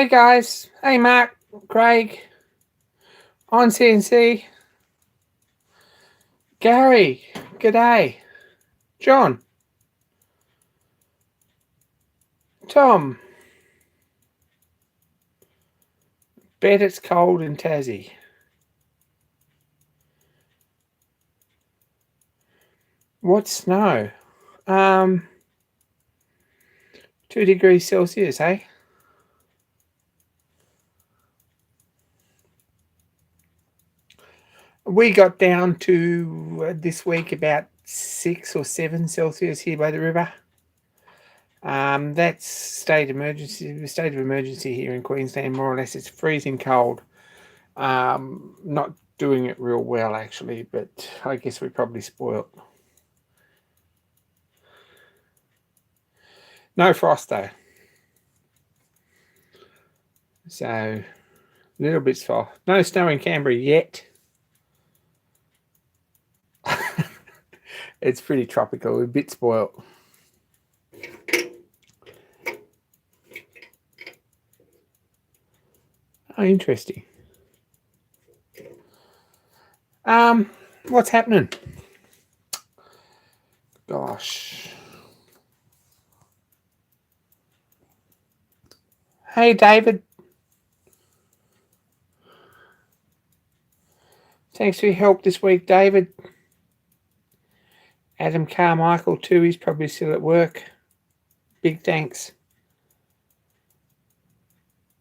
Hey guys, hey Mark, Craig, on CNC, Gary, g'day, John, Tom, bet it's cold in Tassie. What's snow? 2 degrees Celsius, hey? We got down to this week about 6 or 7 Celsius here by the river. That's state of emergency here in Queensland, more or less. It's freezing cold. Not doing it real well, actually, but I guess we're probably spoiled. No frost, though. So, a little bit soft. No snow in Canberra yet. It's pretty tropical. We're a bit spoiled. Oh, interesting. What's happening? Gosh. Hey, David. Thanks for your help this week, David. Adam Carmichael, too. He's probably still at work. Big thanks.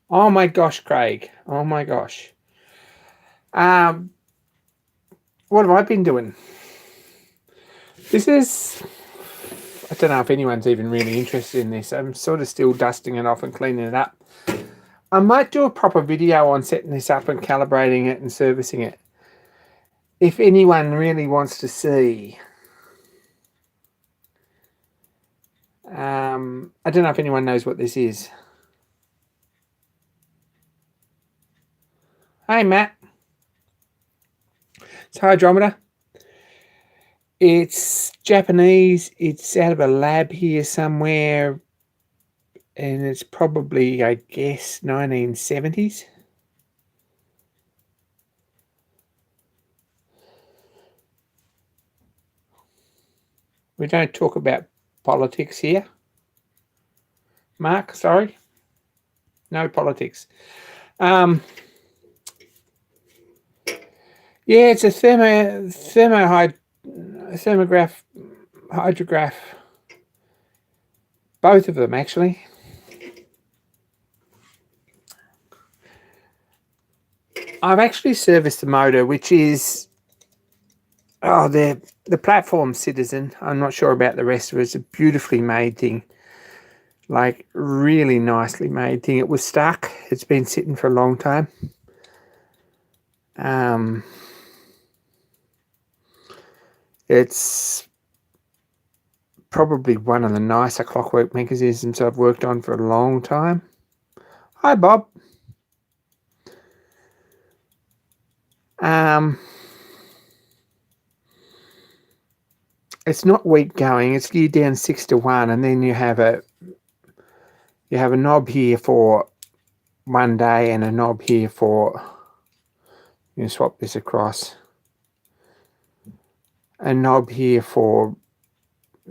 Oh, my gosh, Craig. Oh, my gosh. What have I been doing? This is... I don't know if anyone's even really interested in this. I'm sort of still dusting it off and cleaning it up. I might do a proper video on setting this up and calibrating it and servicing it. If anyone really wants to see. I don't know if anyone knows what this is. Hey, Matt. It's hydrometer. It's Japanese. It's out of a lab here somewhere. And it's probably, I guess, 1970s. We don't talk about politics here. Mark, sorry. No politics. Yeah, it's a thermograph, hydrograph. Both of them, actually. I've actually serviced the motor, which is, the platform Citizen. I'm not sure about the rest of it. It's a beautifully made thing. Like, really nicely made thing. It was stuck. It's been sitting for a long time. It's probably one of the nicer clockwork mechanisms I've worked on for a long time. Hi, Bob. It's not weak going. It's geared down 6-1, and then you have a knob here for 1 day and a knob here for, you swap this across, a knob here for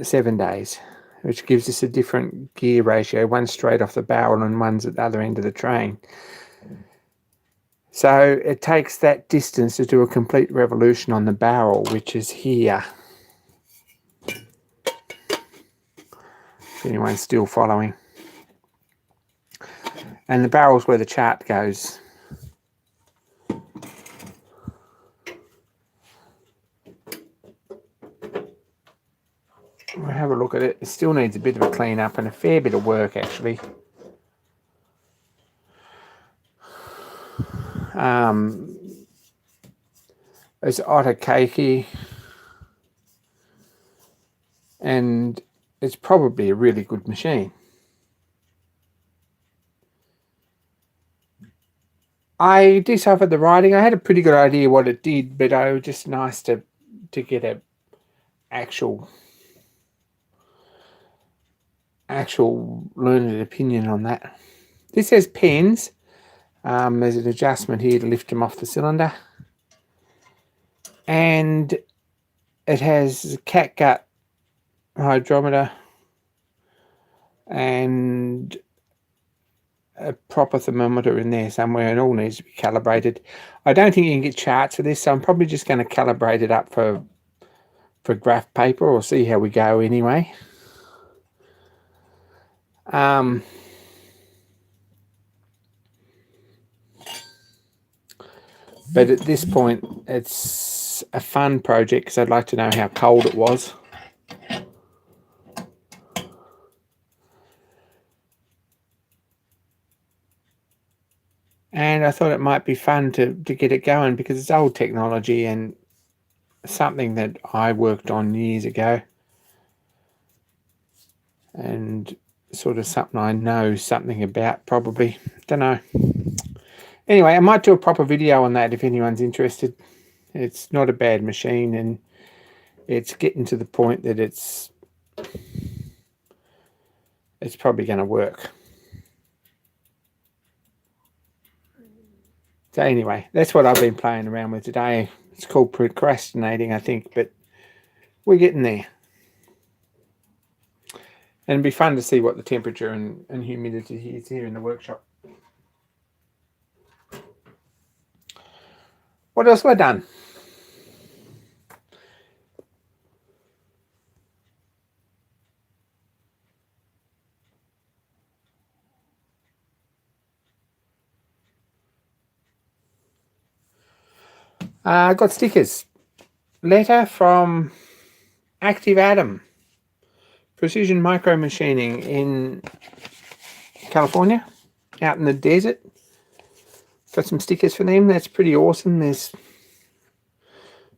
7 days, which gives us a different gear ratio. One's straight off the barrel and one's at the other end of the train. So it takes that distance to do a complete revolution on the barrel, which is here. If anyone's still following. And the barrel's where the chart goes. We'll have a look at it. It still needs a bit of a clean up and a fair bit of work, actually. It's Ottercakey, and it's probably a really good machine. I deciphered the writing. I had a pretty good idea what it did, but it was just nice to get a actual learned opinion on that. This has pins. There's an adjustment here to lift them off the cylinder. And it has a catgut hydrometer and a proper thermometer in there somewhere, and all needs to be calibrated. I don't think you can get charts for this, so I'm probably just going to calibrate it up for graph paper, or see how we go anyway. But at this point, it's a fun project because I'd like to know how cold it was. And I thought it might be fun to get it going, because it's old technology and something that I worked on years ago, and sort of something I know something about, probably. Don't know. Anyway, I might do a proper video on that if anyone's interested. It's not a bad machine, and it's getting to the point that it's probably going to work. So anyway, that's what I've been playing around with today. It's called procrastinating, I think, but we're getting there. And it'd be fun to see what the temperature and humidity is here in the workshop. What else have I done? I got stickers. Letter from Active Atom, precision micro machining in California, out in the desert. Got some stickers for them. That's pretty awesome. There's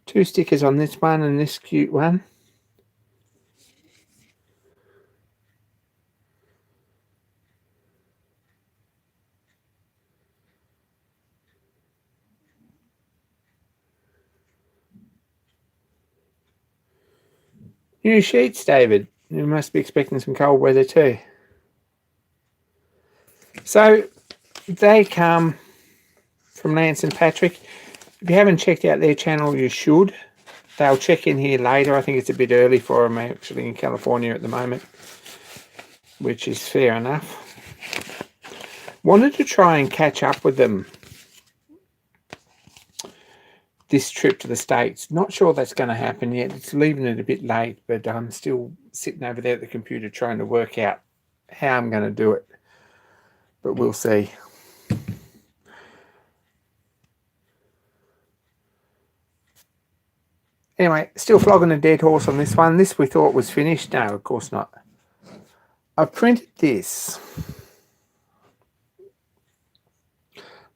2 stickers on this one and this cute one. New sheets, David. You must be expecting some cold weather too. So they come from Lance and Patrick. If you haven't checked out their channel, you should. They'll check in here later. I think it's a bit early for them actually in California at the moment, which is fair enough. Wanted to try and catch up with them this trip to the States. Not sure that's going to happen yet. It's leaving it a bit late, but I'm still sitting over there at the computer trying to work out how I'm going to do it. But we'll see. Anyway, still flogging a dead horse on this one. This we thought was finished. No, of course not. I printed this,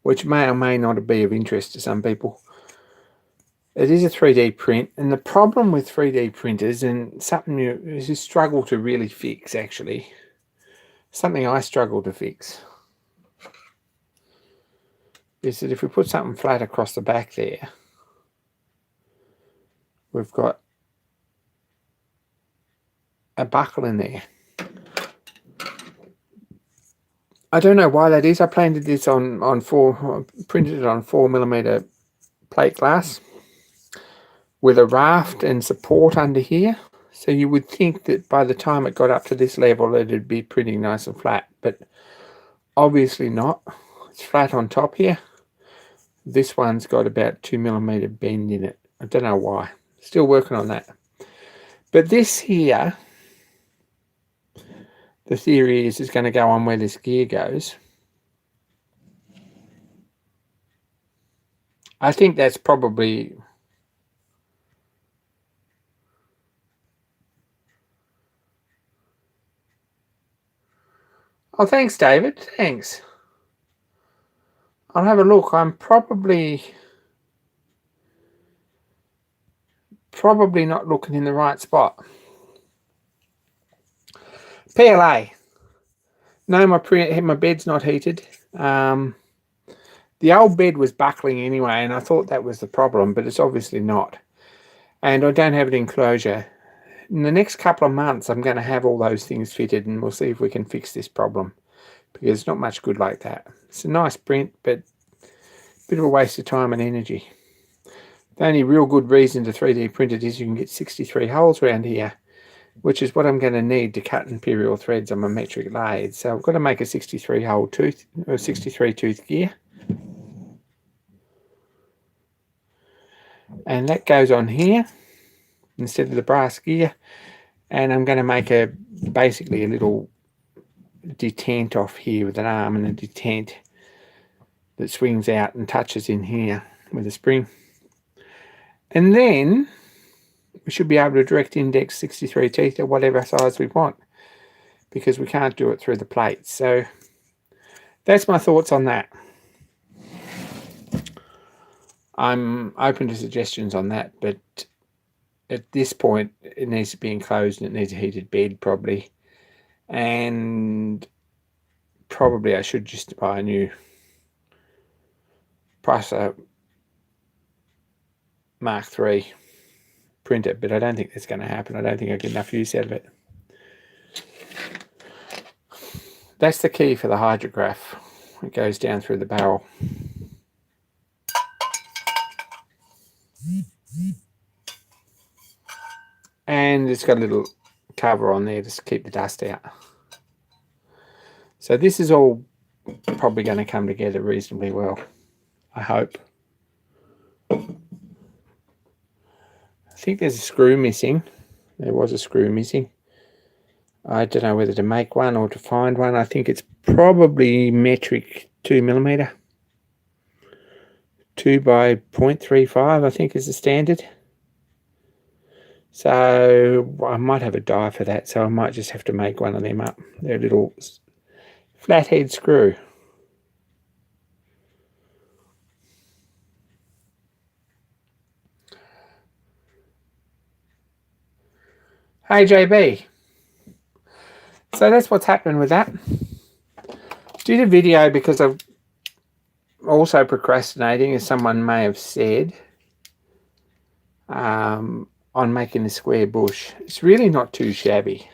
which may or may not be of interest to some people. It is a 3D print, and the problem with 3D printers, and something you struggle to really fix, actually, something I struggle to fix, is that if we put something flat across the back there, we've got a buckle in there. I don't know why that is. I printed this on printed it on 4mm plate glass with a raft and support under here. So you would think that by the time it got up to this level, it'd be pretty nice and flat, but obviously not. It's flat on top here. This one's got about 2mm bend in it. I don't know why. Still working on that. But this here, the theory is going to go on where this gear goes. I think that's probably... Oh, thanks, David. Thanks. I'll have a look. I'm probably not looking in the right spot. PLA. No, my bed's not heated. The old bed was buckling anyway, and I thought that was the problem, but it's obviously not. And I don't have an enclosure. In the next couple of months, I'm going to have all those things fitted, and we'll see if we can fix this problem. because it's not much good like that. It's a nice print, but a bit of a waste of time and energy. The only real good reason to 3D print it is you can get 63 holes around here, which is what I'm going to need to cut imperial threads on my metric lathe. So I've got to make a 63 hole tooth, or 63 tooth gear. And that goes on here instead of the brass gear. And I'm going to make basically a little detent off here with an arm and a detent that swings out and touches in here with a spring. And then we should be able to direct index 63 teeth at whatever size we want, because we can't do it through the plates. So that's my thoughts on that. I'm open to suggestions on that, but at this point it needs to be enclosed and it needs a heated bed probably. And probably I should just buy a new Pricer Mark III printer, but I don't think that's going to happen. I don't think I get enough use out of it. That's the key for the Hydrograph. It goes down through the barrel. And it's got a little cover on there just to keep the dust out. So this is all probably going to come together reasonably well, I hope. I think there's a screw missing. There was a screw missing. I don't know whether to make one or to find one. I think it's probably metric 2mm. 2 by 0.35 I think is the standard. So I might have a die for that, so I might just have to make one of them up. They're a little flathead screw. Hey JB. So that's what's happening with that. Did a video because I'm also procrastinating, as someone may have said, on making a square bush. It's really not too shabby.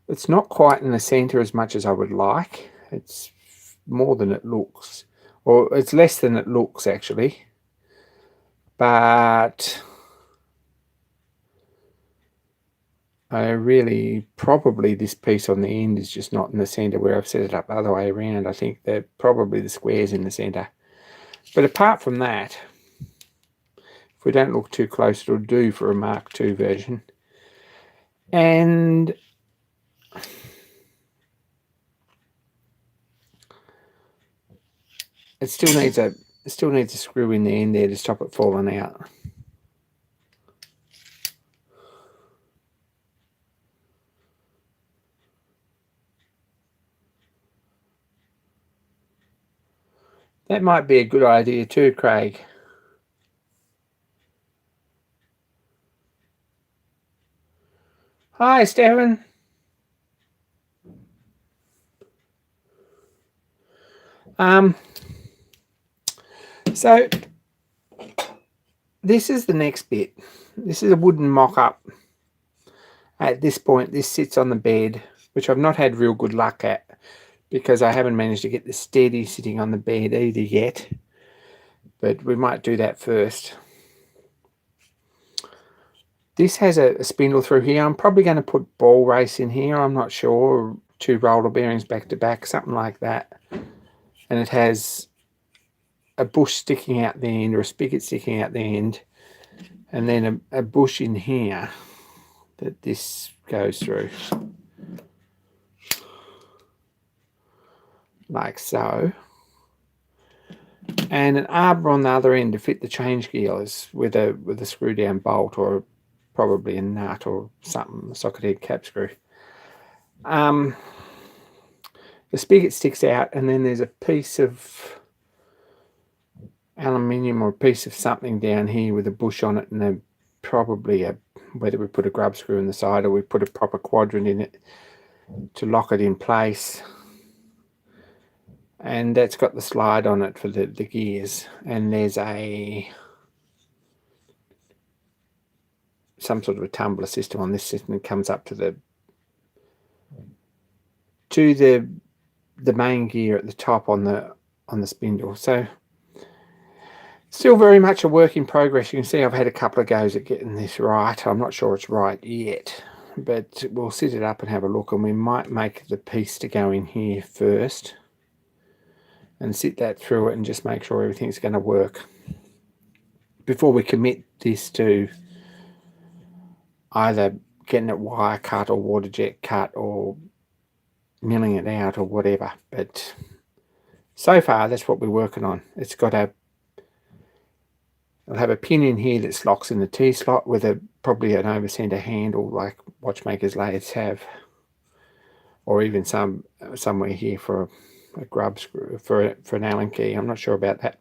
It's not quite in the center as much as I would like. It's more than it looks, or it's less than it looks actually, but I really, probably this piece on the end is just not in the center where I've set it up the other way around. I think that probably the square's in the center. But apart from that, if we don't look too close, it'll do for a Mark II version. And it still needs a screw in the end there to stop it falling out. That might be a good idea too, Craig. Hi, Stephen. So this is the next bit. This is a wooden mock-up. At this point, this sits on the bed, which I've not had real good luck at, because I haven't managed to get the steady sitting on the bed either yet. But we might do that first. This has a spindle through here. I'm probably going to put ball race in here. I'm not sure. 2 roller bearings back to back, something like that. And it has a bush sticking out the end, or a spigot sticking out the end, and then a bush in here that this goes through, like so, and an arbor on the other end to fit the change gears with a screw down bolt, or probably a nut or something, a socket head cap screw. The spigot sticks out, and then there's a piece of aluminium or a piece of something down here with a bush on it, and probably whether we put a grub screw in the side or we put a proper quadrant in it to lock it in place. And that's got the slide on it for the gears, and there's some sort of a tumbler system on this system that comes up to the the main gear at the top on the spindle. So still very much a work in progress. You can see I've had a couple of goes at getting this right. I'm not sure it's right yet, but we'll sit it up and have a look, and we might make the piece to go in here first and sit that through it and just make sure everything's going to work before we commit this to either getting it wire cut or water jet cut or milling it out or whatever. But so far that's what we're working on. It's got it'll have a pin in here that locks in the T slot with probably an over center handle like watchmakers lathes have, or even somewhere here for a grub screw for an Allen key. I'm not sure about that,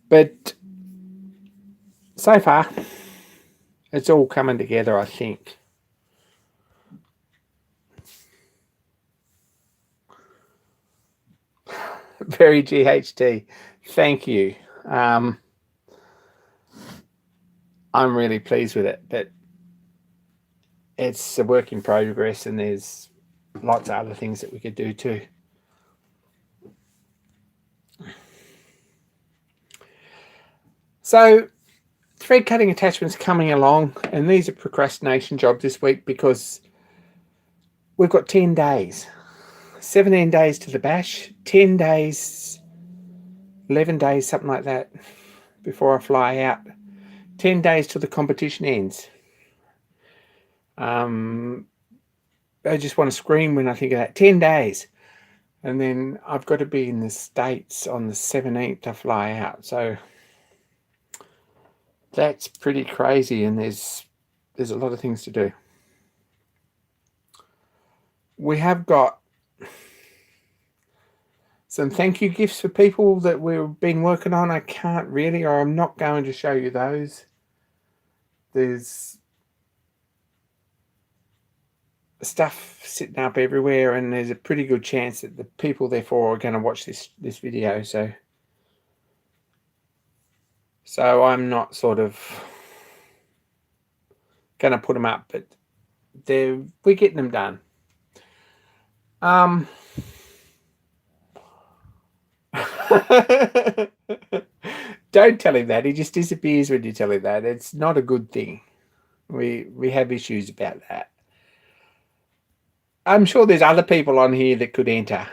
but so far it's all coming together, I think. Very GHT. Thank you. I'm really pleased with it, but it's a work in progress, and there's lots of other things that we could do too. So thread cutting attachments coming along, and these are procrastination jobs this week because we've got 10 days. 17 days to the bash, 10 days, 11 days, something like that, before I fly out. 10 days till the competition ends. I just want to scream when I think of that. 10 days. And then I've got to be in the States on the 17th to fly out. So that's pretty crazy, and there's a lot of things to do. We have got some thank you gifts for people that we've been working on. I can't really, or I'm not going to show you those. There's stuff sitting up everywhere, and there's a pretty good chance that the people therefore are going to watch this video. So I'm not sort of going to put them up, but we're getting them done. Don't tell him that. He just disappears when you tell him that. It's not a good thing. We have issues about that. I'm sure there's other people on here that could enter.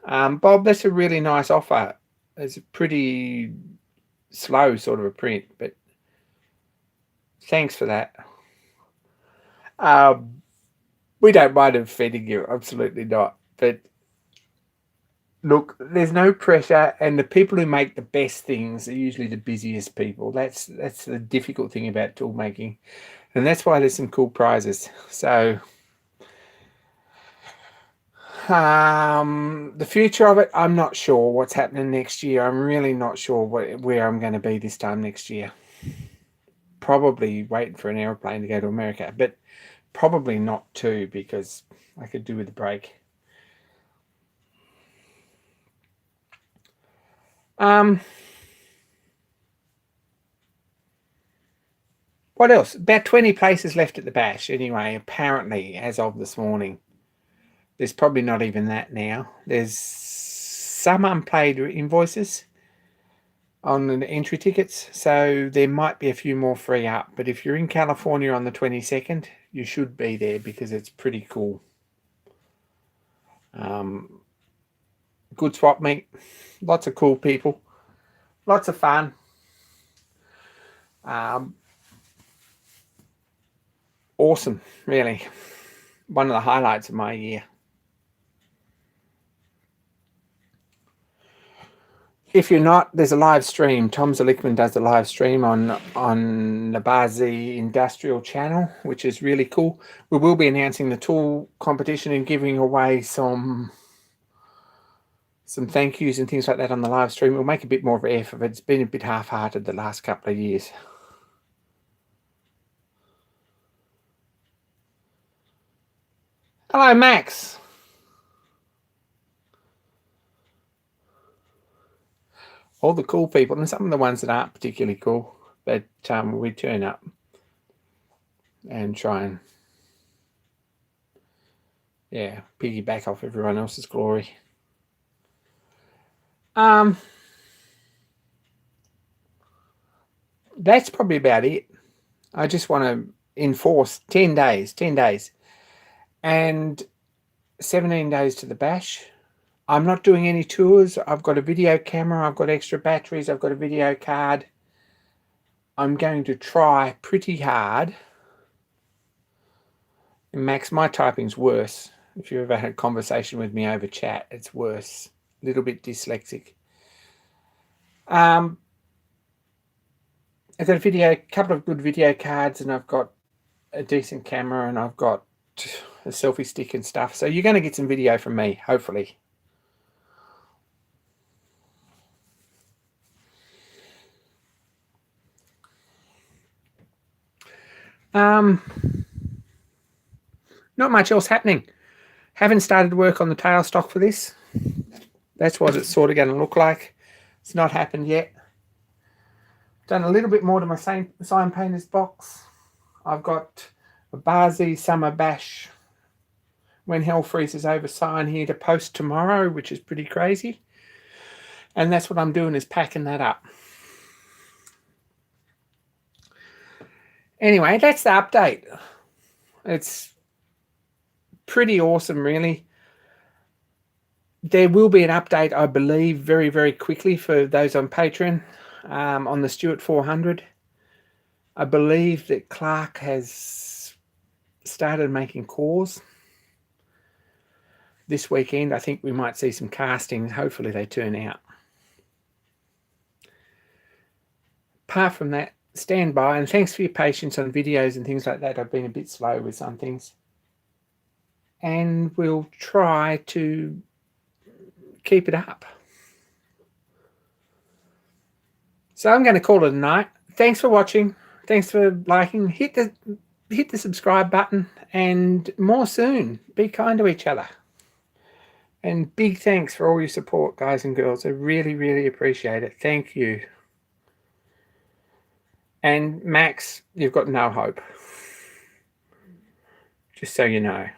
Bob, that's a really nice offer. It's a pretty slow sort of a print, but thanks for that. We don't mind offending you, absolutely not. But look, there's no pressure, and the people who make the best things are usually the busiest people. That's the difficult thing about tool making, and that's why there's some cool prizes. So the future of it, I'm not sure what's happening next year. I'm really not sure where I'm going to be this time next year. Probably waiting for an aeroplane to go to America, but probably not too, because I could do with a break. What else? About 20 places left at the bash anyway, apparently, as of this morning. There's probably not even that now. There's some unpaid invoices on the entry tickets, so there might be a few more free up. But if you're in California on the 22nd, you should be there, because it's pretty cool. Good swap meet, lots of cool people, lots of fun. Awesome, really. One of the highlights of my year. If you're not, there's a live stream. Tom Zalickman does the live stream on the Bazi Industrial channel, which is really cool. We will be announcing the tool competition and giving away some thank yous and things like that on the live stream. We'll make a bit more of an effort. It's been a bit half-hearted the last couple of years. Hello, Max. All the cool people, and some of the ones that aren't particularly cool, but we turn up and try and, yeah, piggyback off everyone else's glory. That's probably about it. I just want to enforce 10 days, and 17 days to the bash. I'm not doing any tours. I've got a video camera. I've got extra batteries. I've got a video card. I'm going to try pretty hard. And Max, my typing's worse. If you ever had a conversation with me over chat, it's worse. A little bit dyslexic. I've got a couple of good video cards, and I've got a decent camera, and I've got a selfie stick and stuff. So you're going to get some video from me, hopefully. Not much else happening. Haven't started work on the tailstock for this. That's what it's sort of going to look like. It's not happened yet. Done a little bit more to my sign painters box. I've got a Barzy Summer Bash When Hell Freezes Over sign here to post tomorrow, which is pretty crazy. And that's what I'm doing, is packing that up. Anyway, that's the update. It's pretty awesome, really. There will be an update, I believe, very, very quickly for those on Patreon on the Stuart 400. I believe that Clark has started making cores. This weekend, I think we might see some castings. Hopefully they turn out. Apart from that, stand by, and thanks for your patience on videos and things like that. I've been a bit slow with some things. And we'll try to keep it up. So I'm going to call it a night. Thanks for watching. Thanks for liking. Hit the subscribe button, and more soon. Be kind to each other. And big thanks for all your support, guys and girls. I really, really appreciate it. Thank you. And Max, you've got no hope. Just so you know.